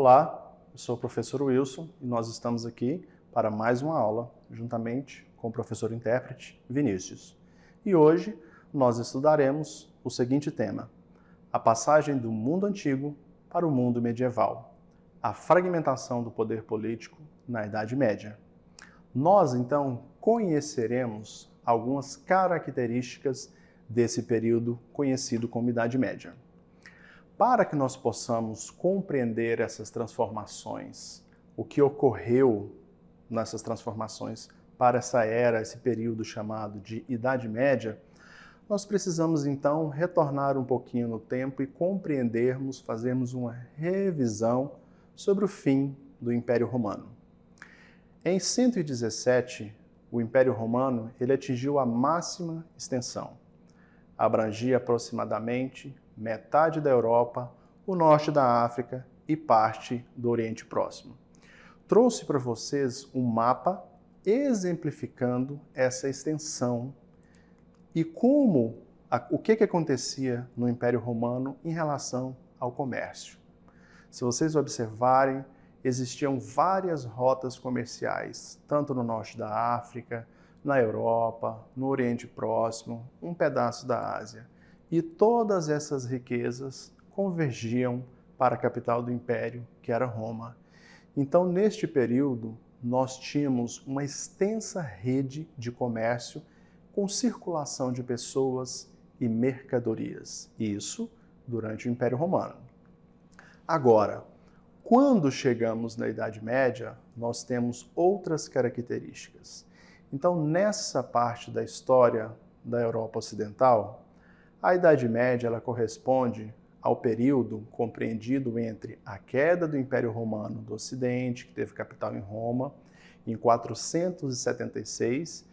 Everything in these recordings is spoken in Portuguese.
Olá, eu sou o professor Wilson e nós estamos aqui para mais uma aula, juntamente com o professor intérprete Vinícius. E hoje nós estudaremos o seguinte tema: a passagem do mundo antigo para o mundo medieval, a fragmentação do poder político na Idade Média. Nós, então, conheceremos algumas características desse período conhecido como Idade Média. Para que nós possamos compreender essas transformações, o que ocorreu nessas transformações para essa era, esse período chamado de Idade Média, nós precisamos então retornar um pouquinho no tempo e compreendermos, fazermos uma revisão sobre o fim do Império Romano. Em 117, o Império Romano ele atingiu a máxima extensão. Abrangia aproximadamente metade da Europa, o norte da África e parte do Oriente Próximo. Trouxe para vocês um mapa exemplificando essa extensão e o que acontecia no Império Romano em relação ao comércio. Se vocês observarem, existiam várias rotas comerciais, tanto no norte da África, na Europa, no Oriente Próximo, um pedaço da Ásia. E todas essas riquezas convergiam para a capital do Império, que era Roma. Então, neste período, nós tínhamos uma extensa rede de comércio com circulação de pessoas e mercadorias. Isso durante o Império Romano. Agora, quando chegamos na Idade Média, nós temos outras características. Então, nessa parte da história da Europa Ocidental, a Idade Média ela corresponde ao período compreendido entre a queda do Império Romano do Ocidente, que teve capital em Roma, em 476,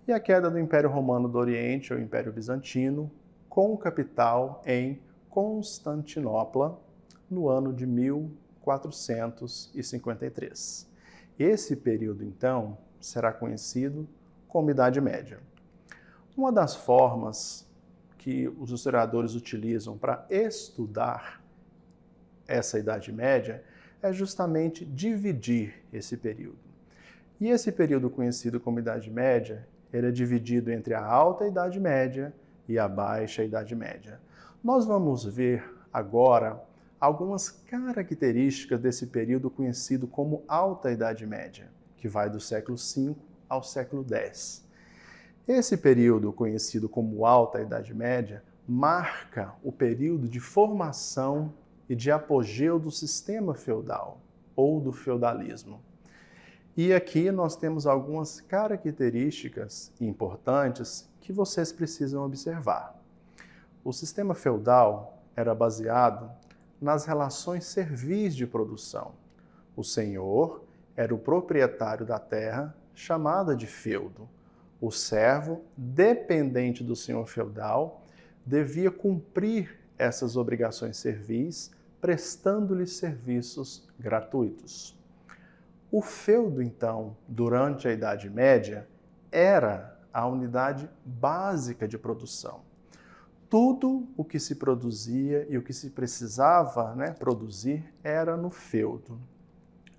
e a queda do Império Romano do Oriente, ou Império Bizantino, com capital em Constantinopla, no ano de 1453. Esse período, então, será conhecido como Idade Média. Uma das formas que os historiadores utilizam para estudar essa Idade Média é justamente dividir esse período. E esse período conhecido como Idade Média, ele é dividido entre a Alta Idade Média e a Baixa Idade Média. Nós vamos ver agora algumas características desse período conhecido como Alta Idade Média, que vai do século V ao século X. Esse período, conhecido como Alta Idade Média, marca o período de formação e de apogeu do sistema feudal, ou do feudalismo. E aqui nós temos algumas características importantes que vocês precisam observar. O sistema feudal era baseado nas relações servis de produção. O senhor era o proprietário da terra, chamada de feudo. O servo, dependente do senhor feudal, devia cumprir essas obrigações servis, prestando-lhe serviços gratuitos. O feudo, então, durante a Idade Média, era a unidade básica de produção. Tudo o que se produzia e o que se precisava produzir era no feudo.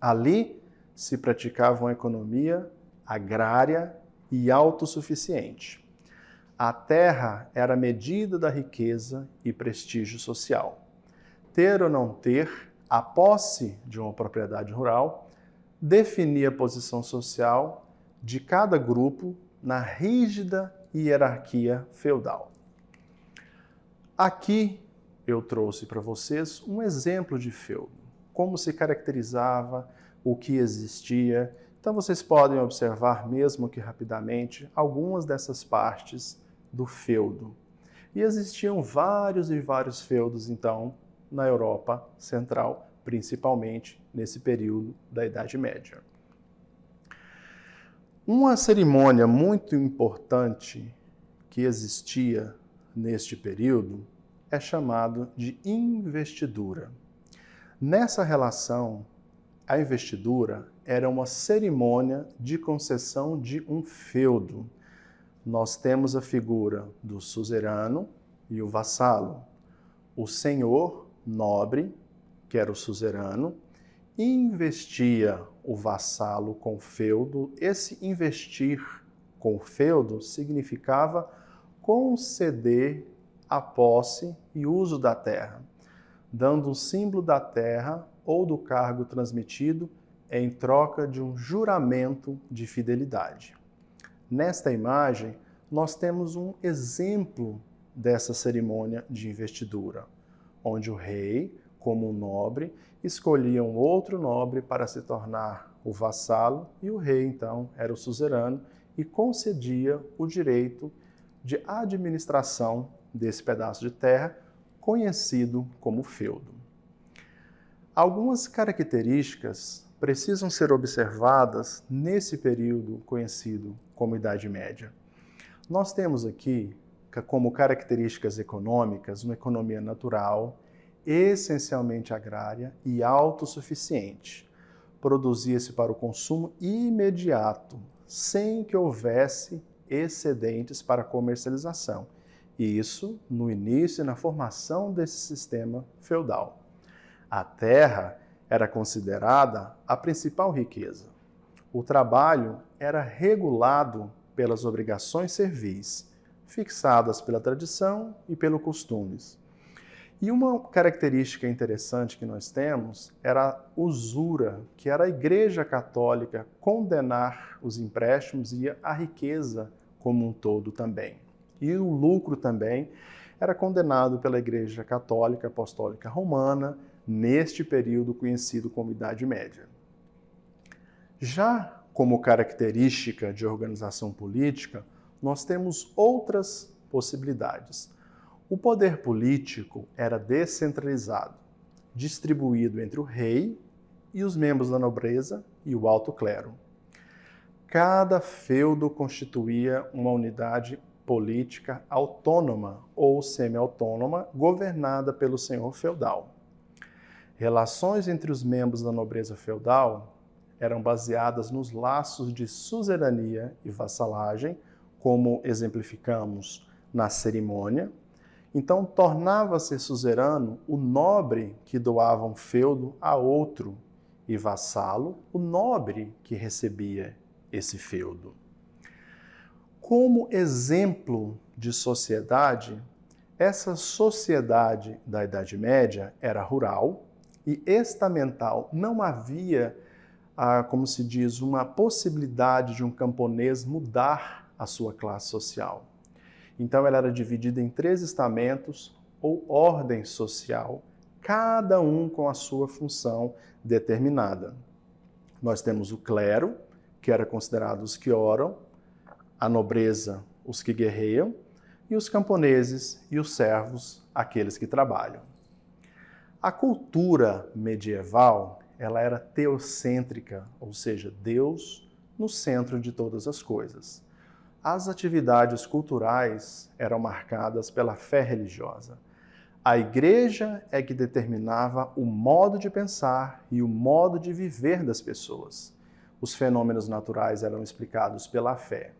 Ali se praticava uma economia agrária e autossuficiente. A terra era a medida da riqueza e prestígio social. Ter ou não ter a posse de uma propriedade rural definia a posição social de cada grupo na rígida hierarquia feudal. Aqui eu trouxe para vocês um exemplo de feudo, como se caracterizava, o que existia. Então vocês podem observar, mesmo que rapidamente, algumas dessas partes do feudo. E existiam vários e vários feudos, então, na Europa Central, principalmente nesse período da Idade Média. Uma cerimônia muito importante que existia neste período é chamado de investidura. Nessa relação, a investidura era uma cerimônia de concessão de um feudo. Nós temos a figura do suzerano e o vassalo. O senhor nobre, que era o suzerano, investia o vassalo com o feudo. Esse investir com o feudo significava conceder a posse e uso da terra, dando um símbolo da terra ou do cargo transmitido em troca de um juramento de fidelidade. Nesta imagem, nós temos um exemplo dessa cerimônia de investidura, onde o rei, como um nobre, escolhia um outro nobre para se tornar o vassalo e o rei, então, era o suzerano e concedia o direito de administração desse pedaço de terra, conhecido como feudo. Algumas características precisam ser observadas nesse período conhecido como Idade Média. Nós temos aqui, como características econômicas, uma economia natural, essencialmente agrária e autossuficiente. Produzia-se para o consumo imediato, sem que houvesse excedentes para comercialização. E isso no início e na formação desse sistema feudal. A terra era considerada a principal riqueza. O trabalho era regulado pelas obrigações servis, fixadas pela tradição e pelos costumes. E uma característica interessante que nós temos era a usura, que era a Igreja Católica condenar os empréstimos e a riqueza como um todo também. E o lucro também era condenado pela Igreja Católica Apostólica Romana, neste período conhecido como Idade Média. Já como característica de organização política, nós temos outras possibilidades. O poder político era descentralizado, distribuído entre o rei e os membros da nobreza e o alto clero. Cada feudo constituía uma unidade política autônoma ou semi-autônoma, governada pelo senhor feudal. Relações entre os membros da nobreza feudal eram baseadas nos laços de suzerania e vassalagem, como exemplificamos na cerimônia. Então, tornava-se suzerano o nobre que doava um feudo a outro e vassalo o nobre que recebia esse feudo. Como exemplo de sociedade, essa sociedade da Idade Média era rural e estamental. Não havia, como se diz, uma possibilidade de um camponês mudar a sua classe social. Então ela era dividida em 3 estamentos ou ordem social, cada um com a sua função determinada. Nós temos o clero, que era considerado os que oram, a nobreza, os que guerreiam, e os camponeses e os servos, aqueles que trabalham. A cultura medieval, ela era teocêntrica, ou seja, Deus no centro de todas as coisas. As atividades culturais eram marcadas pela fé religiosa. A igreja é que determinava o modo de pensar e o modo de viver das pessoas. Os fenômenos naturais eram explicados pela fé.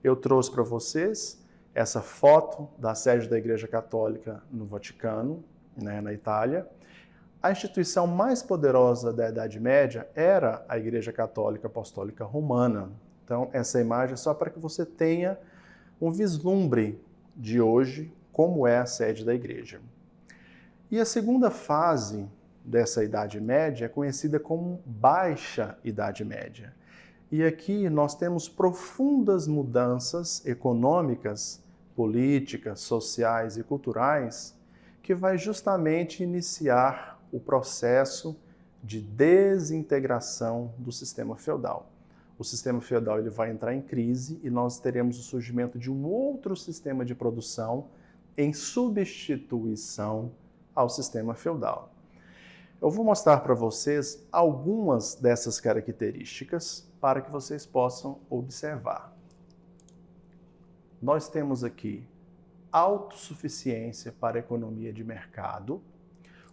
Eu trouxe para vocês essa foto da sede da Igreja Católica no Vaticano, na Itália. A instituição mais poderosa da Idade Média era a Igreja Católica Apostólica Romana. Então, essa imagem é só para que você tenha um vislumbre de hoje, como é a sede da igreja. E a segunda fase dessa Idade Média é conhecida como Baixa Idade Média. E aqui nós temos profundas mudanças econômicas, políticas, sociais e culturais que vai justamente iniciar o processo de desintegração do sistema feudal. O sistema feudal ele vai entrar em crise e nós teremos o surgimento de um outro sistema de produção em substituição ao sistema feudal. Eu vou mostrar para vocês algumas dessas características para que vocês possam observar. Nós temos aqui autossuficiência para a economia de mercado.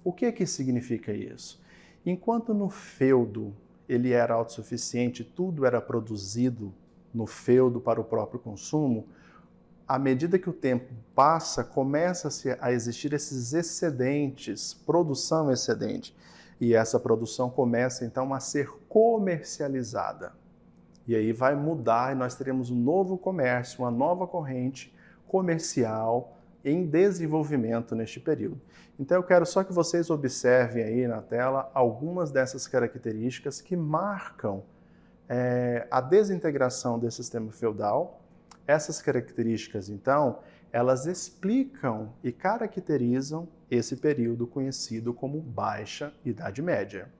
O que significa isso? Enquanto no feudo ele era autossuficiente, tudo era produzido no feudo para o próprio consumo, à medida que o tempo passa, começa-se a existir esses excedentes, produção excedente. e essa produção começa então a ser comercializada. E aí vai mudar e nós teremos um novo comércio, uma nova corrente comercial em desenvolvimento neste período. Então eu quero só que vocês observem aí na tela algumas dessas características que marcam a desintegração desse sistema feudal. Essas características, então, elas explicam e caracterizam esse período conhecido como Baixa Idade Média.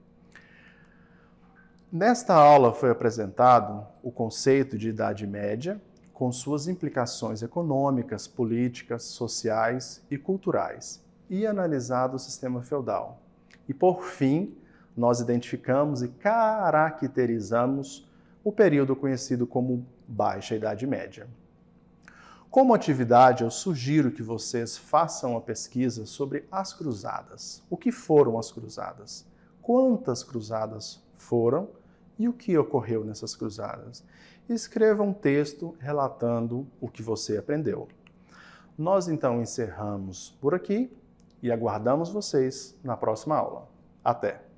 Nesta aula foi apresentado o conceito de Idade Média, com suas implicações econômicas, políticas, sociais e culturais, e analisado o sistema feudal. E, por fim, nós identificamos e caracterizamos o período conhecido como Baixa Idade Média. Como atividade, eu sugiro que vocês façam uma pesquisa sobre as cruzadas. O que foram as cruzadas? Quantas cruzadas foram e o que ocorreu nessas cruzadas? Escreva um texto relatando o que você aprendeu. Nós então encerramos por aqui e aguardamos vocês na próxima aula. Até!